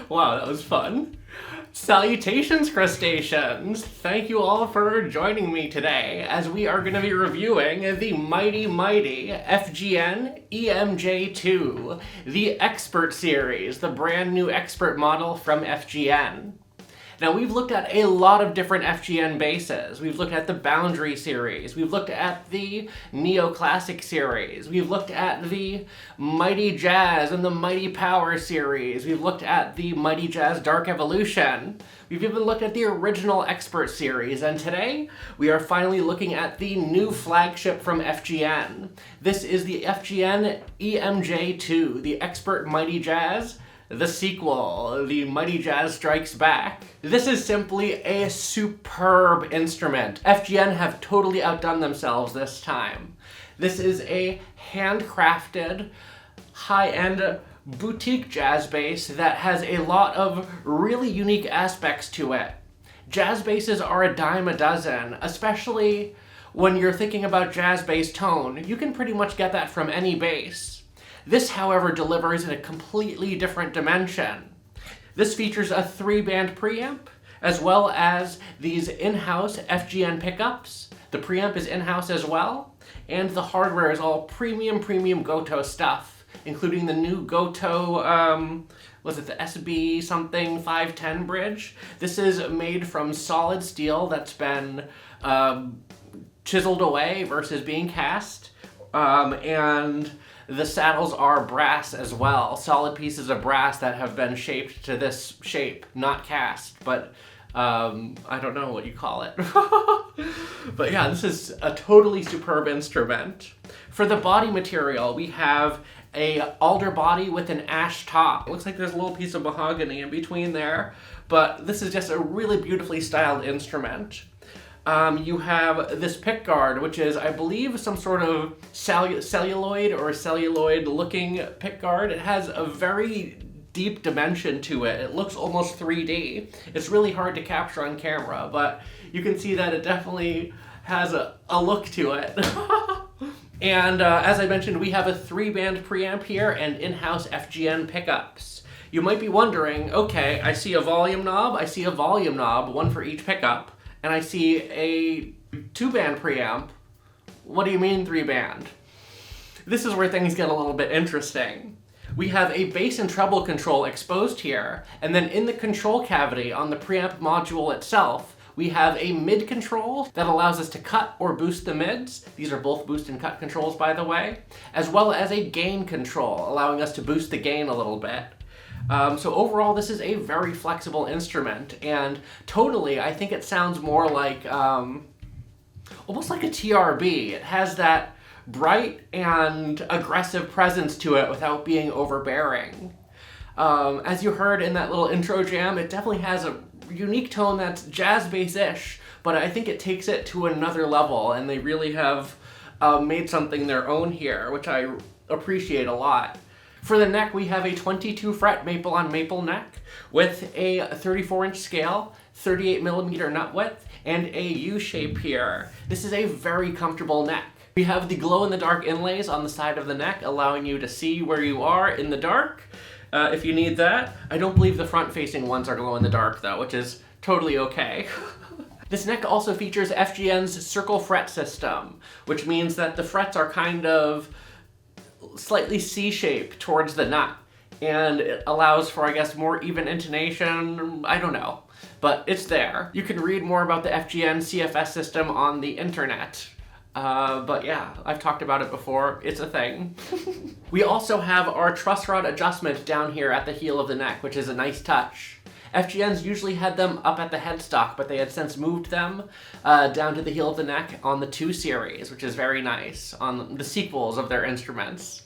Wow, that was fun. Salutations, crustaceans! Thank you all for joining me today as we are going to be reviewing the mighty FGN EMJ2, the Expert Series, the brand new expert model from FGN. Now, we've looked at a lot of different FGN bases. We've looked at the Boundary series, we've looked at the Neoclassic series, we've looked at the Mighty Jazz and the Mighty Power series, we've looked at the Mighty Jazz Dark Evolution, we've even looked at the original Expert series, and today we are finally looking at the new flagship from FGN. This is the FGN EMJ2, the Expert Mighty Jazz, the sequel, the Mighty Jazz Strikes Back. This is simply a superb instrument. FGN have totally outdone themselves this time. This is a handcrafted, high-end boutique jazz bass that has a lot of really unique aspects to it. Jazz basses are a dime a dozen, especially when you're thinking about jazz bass tone. You can pretty much get that from any bass. This, however, delivers in a completely different dimension. This features a 3-band preamp, as well as these in-house FGN pickups. The preamp is in-house as well, and the hardware is all premium Gotoh stuff, including the new Gotoh, was it the SB something 510 bridge? This is made from solid steel that's been chiseled away versus being cast, and the saddles are brass as well, solid pieces of brass that have been shaped to this shape, not cast, but I don't know what you call it. But yeah, this is a totally superb instrument. For the body material, we have a alder body with an ash top. It looks like there's a little piece of mahogany in between there, but this is just a really beautifully styled instrument. You have this pickguard, which is, I believe, some sort of celluloid or celluloid-looking pickguard. It has a very deep dimension to it. It looks almost 3D. It's really hard to capture on camera, but you can see that it definitely has a look to it. And as I mentioned, we have a 3-band preamp here and in-house FGN pickups. You might be wondering, okay, I see a volume knob, one for each pickup, and I see a 2-band preamp. What do you mean 3-band? This is where things get a little bit interesting. We have a bass and treble control exposed here, and then in the control cavity on the preamp module itself, we have a mid control that allows us to cut or boost the mids. These are both boost and cut controls, by the way, as well as a gain control, allowing us to boost the gain a little bit. So overall, this is a very flexible instrument, and tonally, I think it sounds more like, almost like a TRB. It has that bright and aggressive presence to it without being overbearing. As you heard in that little intro jam, it definitely has a unique tone that's jazz bass-ish, but I think it takes it to another level, and they really have made something their own here, which I appreciate a lot. For the neck, we have a 22-fret maple on maple neck with a 34-inch scale, 38mm nut width, and a U-shape here. This is a very comfortable neck. We have the glow-in-the-dark inlays on the side of the neck, allowing you to see where you are in the dark, if you need that. I don't believe the front-facing ones are glow-in-the-dark, though, which is totally okay. This neck also features FGN's circle fret system, which means that the frets are kind of slightly C-shaped towards the nut, and it allows for, I guess, more even intonation. I don't know, but it's there. You can read more about the FGN CFS system on the internet. But yeah, I've talked about it before. It's a thing. We also have our truss rod adjustment down here at the heel of the neck, which is a nice touch. FGN's usually had them up at the headstock, but they had since moved them down to the heel of the neck on the 2 series, which is very nice, on the sequels of their instruments.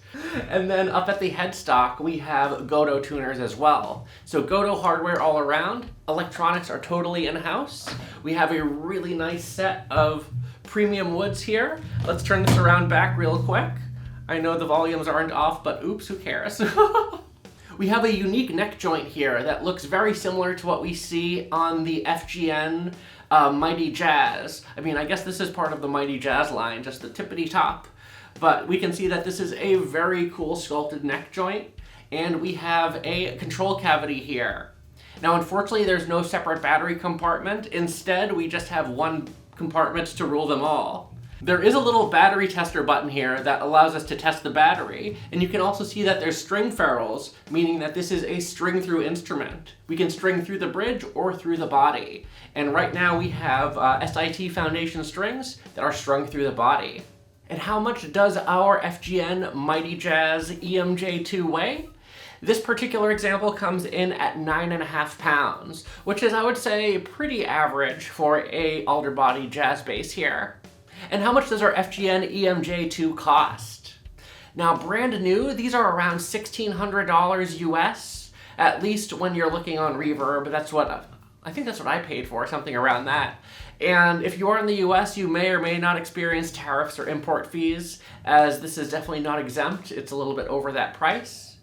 And then up at the headstock, we have Gotoh tuners as well. So Gotoh hardware all around. Electronics are totally in-house. We have a really nice set of premium woods here. Let's turn this around back real quick. I know the volumes aren't off, but oops, who cares? We have a unique neck joint here that looks very similar to what we see on the FGN Mighty Jazz. I mean, I guess this is part of the Mighty Jazz line, just the tippity top. But we can see that this is a very cool sculpted neck joint, and we have a control cavity here. Now, unfortunately, there's no separate battery compartment. Instead, we just have one compartment to rule them all. There is a little battery tester button here that allows us to test the battery, and you can also see that there's string ferrules, meaning that this is a string-through instrument. We can string through the bridge or through the body. And right now we have SIT foundation strings that are strung through the body. And how much does our FGN Mighty Jazz EMJ2 weigh? This particular example comes in at 9.5 pounds, which is, I would say, pretty average for a alder body jazz bass here. And how much does our FGN EMJ2 cost? Now, brand new, these are around $1,600 US, at least when you're looking on Reverb. I think that's what I paid for, something around that. And if you are in the US, you may or may not experience tariffs or import fees, as this is definitely not exempt. It's a little bit over that price.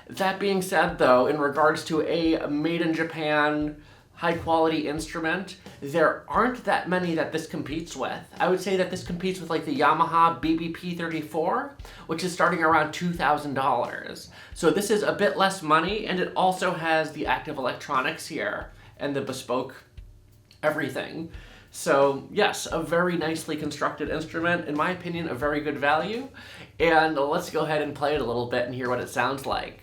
That being said, though, in regards to a made in Japan, high-quality instrument, there aren't that many that this competes with. I would say that this competes with like the Yamaha BBP34, which is starting around $2,000. So this is a bit less money, and it also has the active electronics here and the bespoke everything. So yes, a very nicely constructed instrument, in my opinion, a very good value. And let's go ahead and play it a little bit and hear what it sounds like.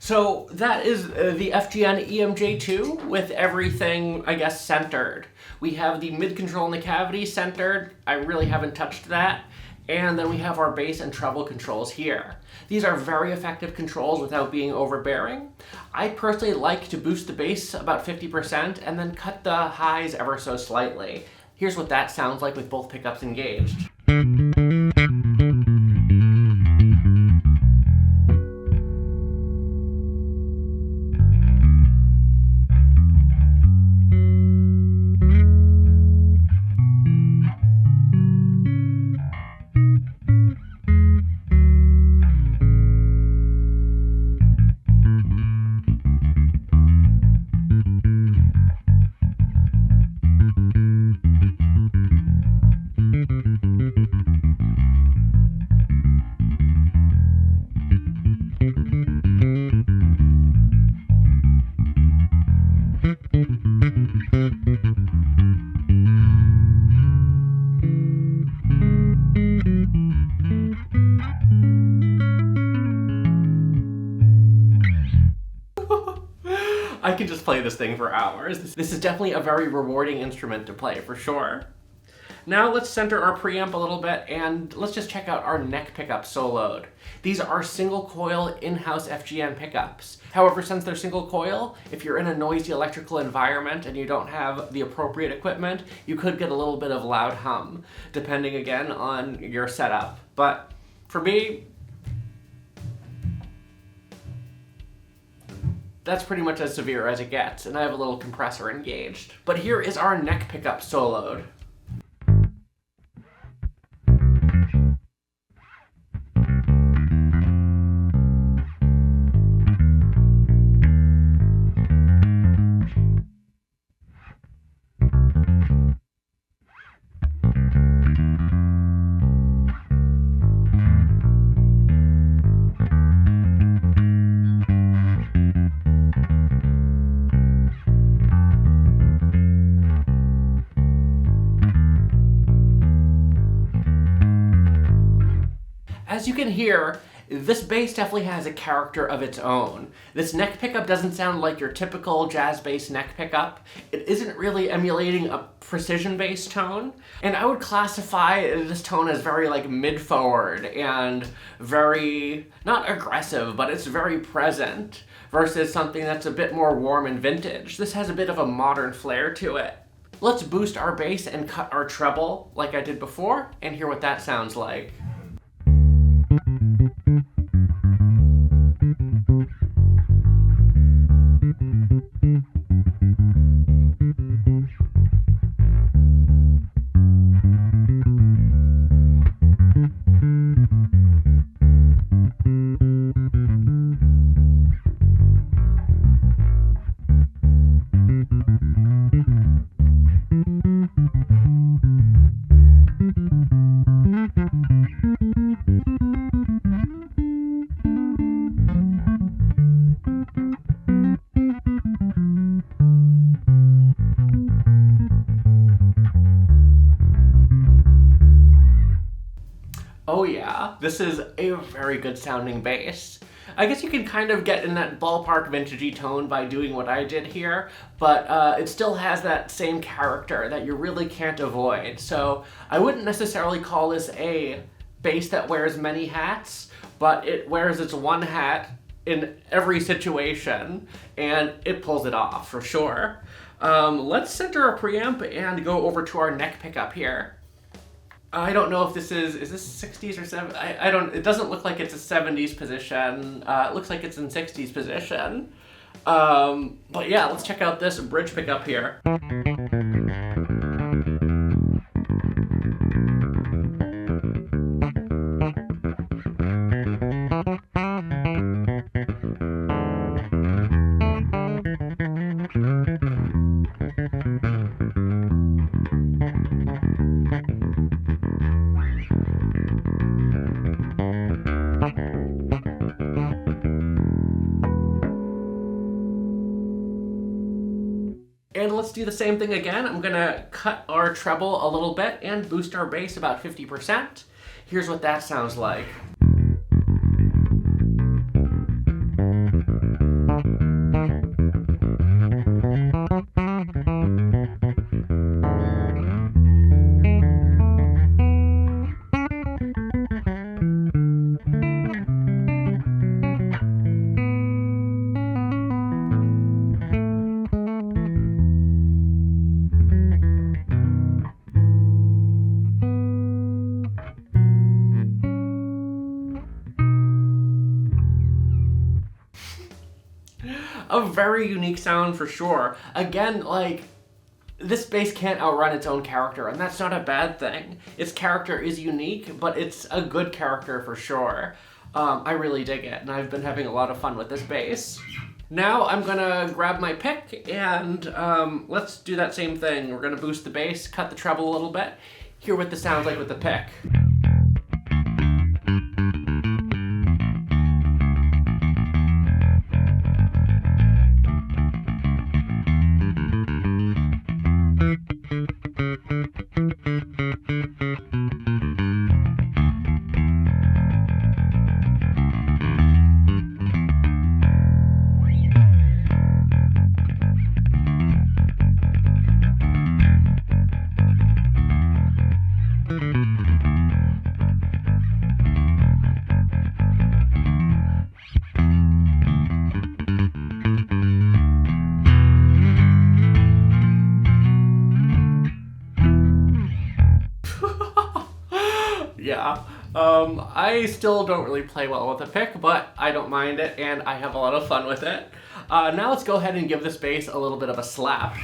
So that is the FGN EMJ2 with everything, I guess, centered. We have the mid control in the cavity centered. I really haven't touched that. And then we have our bass and treble controls here. These are very effective controls without being overbearing. I personally like to boost the bass about 50% and then cut the highs ever so slightly. Here's what that sounds like with both pickups engaged. I can just play this thing for hours. This is definitely a very rewarding instrument to play, for sure. Now let's center our preamp a little bit and let's just check out our neck pickup soloed. These are single coil in-house FGN pickups. However, since they're single coil, if you're in a noisy electrical environment and you don't have the appropriate equipment, you could get a little bit of loud hum, depending again on your setup. But for me, that's pretty much as severe as it gets, and I have a little compressor engaged. But here is our neck pickup soloed. As you can hear, this bass definitely has a character of its own. This neck pickup doesn't sound like your typical jazz bass neck pickup. It isn't really emulating a precision bass tone, and I would classify this tone as very like mid-forward and very, not aggressive, but it's very present versus something that's a bit more warm and vintage. This has a bit of a modern flair to it. Let's boost our bass and cut our treble like I did before and hear what that sounds like. Oh yeah, this is a very good sounding bass. I guess you can kind of get in that ballpark vintagey tone by doing what I did here, but it still has that same character that you really can't avoid. So I wouldn't necessarily call this a bass that wears many hats, but it wears its one hat in every situation, and it pulls it off for sure. Let's center a preamp and go over to our neck pickup here. I don't know if this is this 60s or 70s? I don't, it doesn't look like it's a 70s position. It looks like it's in 60s position. But yeah, let's check out this bridge pickup here. And let's do the same thing again. I'm gonna cut our treble a little bit and boost our bass about 50%. Here's what that sounds like. A very unique sound for sure. Again, like, this bass can't outrun its own character, and that's not a bad thing. Its character is unique, but it's a good character for sure. I really dig it, and I've been having a lot of fun with this bass. Now I'm gonna grab my pick, and let's do that same thing. We're gonna boost the bass, cut the treble a little bit, hear what this sounds like with the pick. Yeah, I still don't really play well with a pick, but I don't mind it, and I have a lot of fun with it. Now let's go ahead and give this bass a little bit of a slap.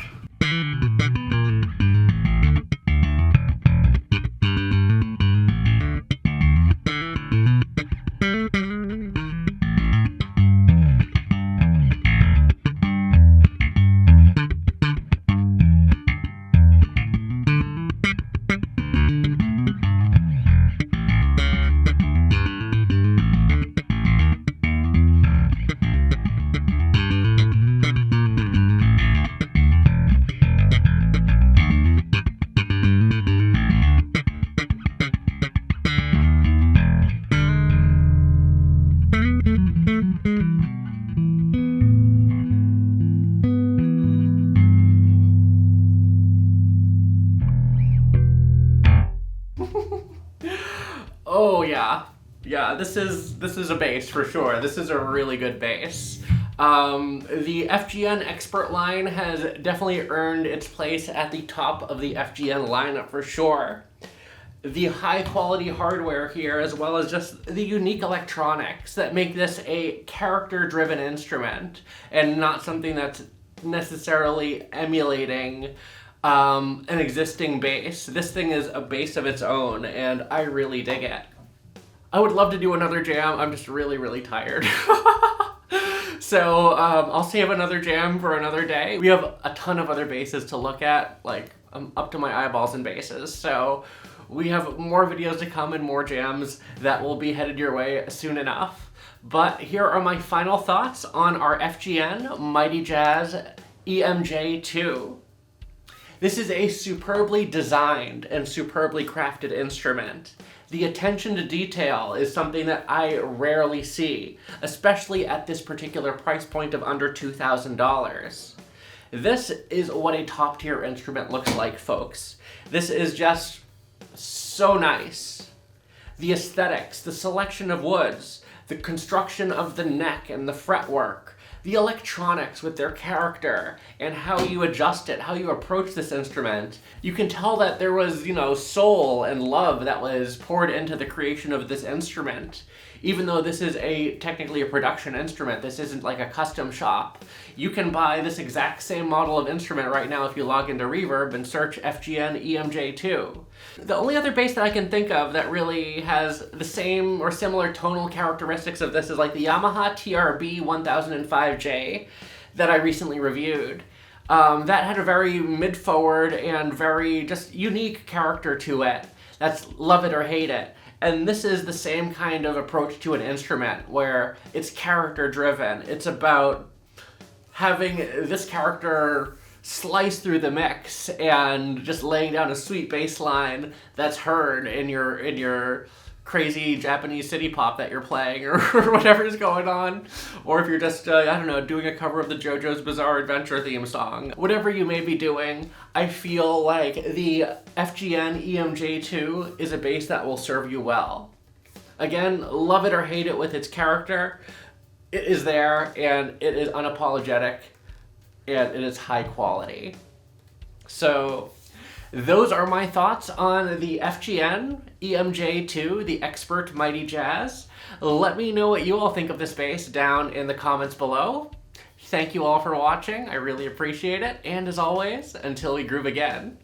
Yeah, this is a bass for sure. This is a really good bass. The FGN Expert line has definitely earned its place at the top of the FGN lineup for sure. The high quality hardware here, as well as just the unique electronics that make this a character driven instrument and not something that's necessarily emulating an existing bass. This thing is a bass of its own, and I really dig it. I would love to do another jam. I'm just really, really tired. So I'll save another jam for another day. We have a ton of other basses to look at. Like, I'm up to my eyeballs in basses. So we have more videos to come and more jams that will be headed your way soon enough. But here are my final thoughts on our FGN Mighty Jazz EMJ2. This is a superbly designed and superbly crafted instrument. The attention to detail is something that I rarely see, especially at this particular price point of under $2,000. This is what a top tier instrument looks like, folks. This is just so nice. The aesthetics, the selection of woods, the construction of the neck and the fretwork, the electronics with their character, and how you adjust it, how you approach this instrument. You can tell that there was, soul and love that was poured into the creation of this instrument. Even though this is technically a production instrument, this isn't like a custom shop. You can buy this exact same model of instrument right now if you log into Reverb and search FGN EMJ2. The only other bass that I can think of that really has the same or similar tonal characteristics of this is like the Yamaha TRB 1005J that I recently reviewed. That had a very mid-forward and very just unique character to it. That's love it or hate it. And this is the same kind of approach to an instrument where it's character driven. It's about having this character slice through the mix and just laying down a sweet bass line that's heard in your crazy Japanese city pop that you're playing or whatever is going on. Or if you're just, doing a cover of the JoJo's Bizarre Adventure theme song. Whatever you may be doing, I feel like the FGN EMJ2 is a bass that will serve you well. Again, love it or hate it with its character, it is there and it is unapologetic and it is high quality. So those are my thoughts on the FGN EMJ2, the Expert Mighty Jazz. Let me know what you all think of this bass down in the comments below. Thank you all for watching. I really appreciate it. And as always, until we groove again,